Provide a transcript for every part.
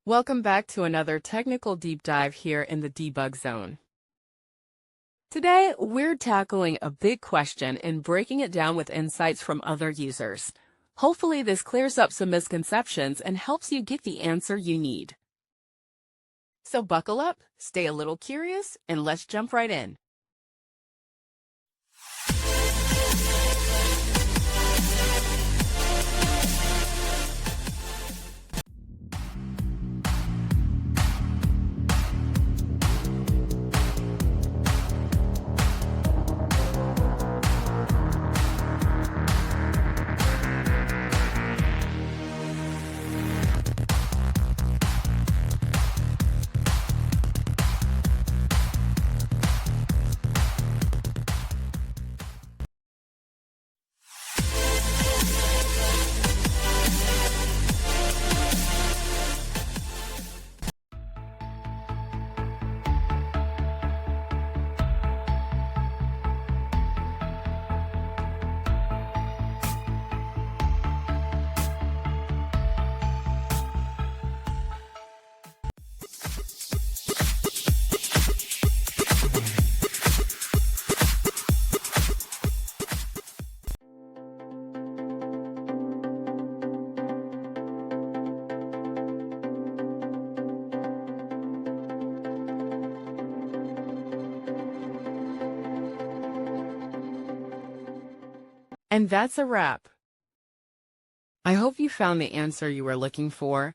Welcome back to another technical deep dive here in the debug zone. Today, we're tackling a big question and breaking it down with insights from other users. Hopefully, this clears up some misconceptions and helps you get the answer you need. So buckle up, stay a little curious, and let's jump right in. And that's a wrap. I hope you found the answer you were looking for.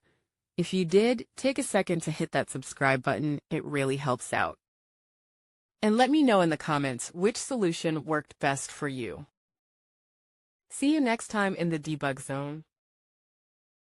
If you did, take a second to hit that subscribe button. It really helps out. And let me know in the comments which solution worked best for you. See you next time in the debug zone.